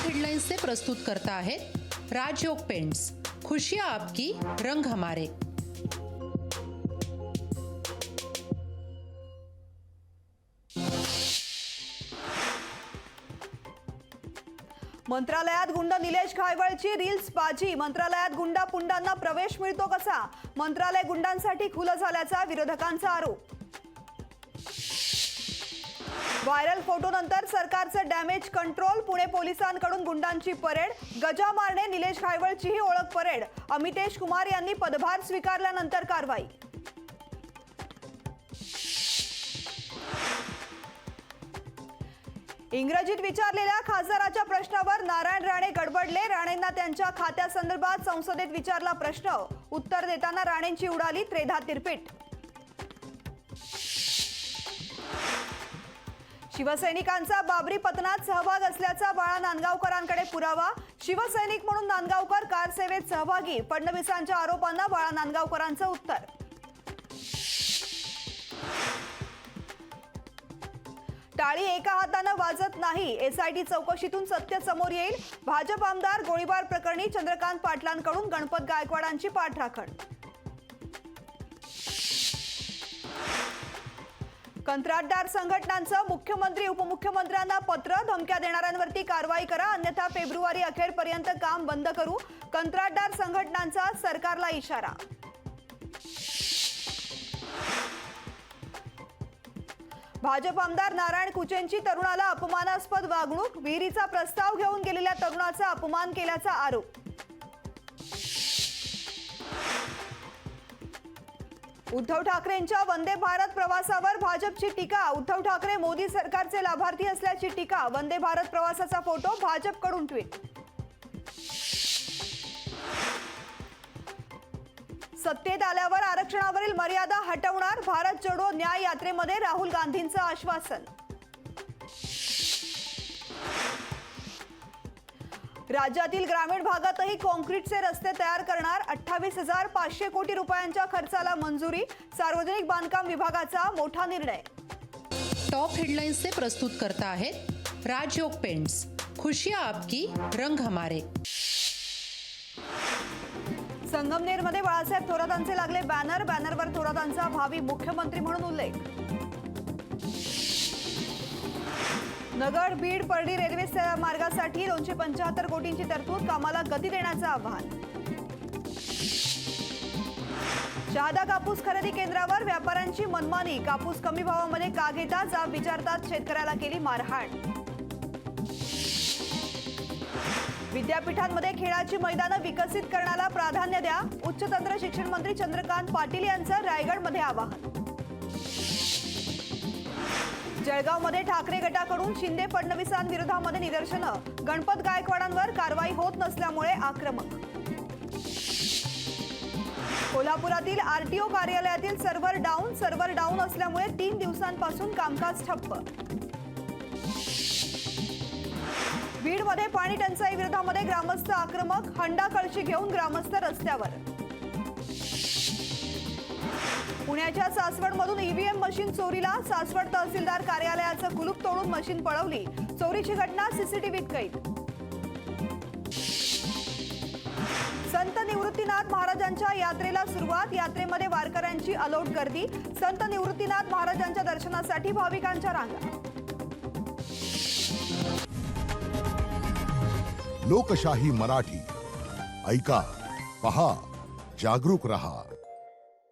Headlines से प्रस्तुत करता आहेत राजयोग पेंट्स, खुशियाँ आपकी, रंग हमारे। मंत्रालयात गुंड निलेश घायवळची रील्स बाजी। मंत्रालयात गुंडा पुंडांना प्रवेश मिळतो कसा? मंत्रालय गुंडांसाठी खुलं झाल्याचा विरोधकांचा आरोप। व्हायरल फोटोनंतर सरकारचं डॅमेज कंट्रोल। पुणे पोलिसांकडून गुंडांची परेड। गजा मारणे निलेश घायवळचीही ओळख परेड। अमितेश कुमार यांनी पदभार स्वीकारल्यानंतर कारवाई। इंग्रजीत विचारलेल्या खासदाराच्या प्रश्नावर नारायण राणे गडबडले। राणेंना त्यांच्या खात्यासंदर्भात संसदेत विचारला प्रश्न। उत्तर देताना राणेंची उडाली त्रेधा तिरपीट। शिवसैनिकांचा बाबरी पतनात सहभाग असल्याचा बाळा नांदगावकरांकडे पुरावा। शिवसैनिक म्हणून नांदगावकर कारसेवेत सहभागी। फडणवीसांच्या आरोपांना बाळा नांदगावकरांचं उत्तर। टाळी एका हाताने वाजत नाही। एसआयटी चौकशीतून सत्य समोर येईल। भाजप आमदार गोळीबार प्रकरणी चंद्रकांत पाटलांकडून गणपत गायकवाडांची पाठराखण। कंत्राटदार संघटनांचं मुख्यमंत्री उपमुख्यमंत्र्यांना पत्र। धमक्या देणाऱ्यांवरती कारवाई करा, अन्यथा फेब्रुवारी अखेरपर्यंत काम बंद करू। कंत्राटदार संघटनांचा सरकारला इशारा। भाजप आमदार नारायण कुचेंची तरुणाला अपमानास्पद वागणूक। विहिरीचा प्रस्ताव घेऊन गेलेल्या तरुणाचा अपमान केल्याचा आरोप। उद्धव ठाकरेंच्या वंदे भारत प्रवासावर भाजपची टीका। उद्धव ठाकरे मोदी सरकारचे लाभार्थी असल्याची टीका। वंदे भारत प्रवासाचा फोटो भाजपकडून ट्विट। सत्तेत आल्यावर आरक्षणावरील मर्यादा हटवणार। भारत जोडो न्याय यात्रेमध्ये राहुल गांधींचं आश्वासन। राज्यातील ग्रामीण भागातही काँक्रीटचे रस्ते तयार करणार। 28,500 कोटी रुपयांच्या खर्चाला मंजुरी। सार्वजनिक बांधकाम विभागाचा मोठा निर्णय। टॉप हेडलाइन्स से प्रस्तुत करता आहेत राजयोग पेंट्स, खुशियाँ आपकी, रंग हमारे। संगमनेरमध्ये बाळासाहेब थोरातांचे लागले बॅनर। बॅनरवर थोरातांचा भावी मुख्यमंत्री म्हणून उल्लेख। नगर बीड परळी रेल्वे मार्गासाठी 275 कोटींची तरतूद। कामाला गती देण्याचं आवाहन। शहादा कापूस खरेदी केंद्रावर व्यापाऱ्यांची मनमानी। कापूस कमी भावामध्ये का घेता जाब विचारतात शेतकऱ्याला केली मारहाण। विद्यापीठांमध्ये खेळाची मैदानं विकसित करण्याला प्राधान्य द्या। उच्च तंत्र शिक्षण मंत्री चंद्रकांत पाटील यांचं रायगडमध्ये आवाहन। जळगावमध्ये ठाकरे गटाकडून शिंदे फडणवीसांविरोधामध्ये निदर्शनं। गणपत गायकवाडांवर कारवाई होत नसल्यामुळे आक्रमक। कोल्हापुरातील आरटीओ कार्यालयातील सर्व्हर डाऊन असल्यामुळे 3 दिवसांपासून कामकाज ठप्प। बीडमध्ये पाणी टंचाई विरोधामध्ये ग्रामस्थ आक्रमक। हंडा कळशी घेऊन ग्रामस्थ रस्त्यावर। पुण्याच्या सासवडमधून ईव्हीएम मशीन चोरीला। सासवड तहसीलदार कार्यालयाचं कुलूप तोडून मशीन पळवली। चोरीची घटना सीसीटीव्हीत कैद। संत निवृत्तीनाथ महाराजांच्या यात्रेला सुरुवात। यात्रेमध्ये वारकऱ्यांची अलोट गर्दी। संत निवृत्तीनाथ महाराजांच्या दर्शनासाठी भाविकांच्या रांगा। लोकशाही मराठी ऐका, पहा, जागरूक रहा।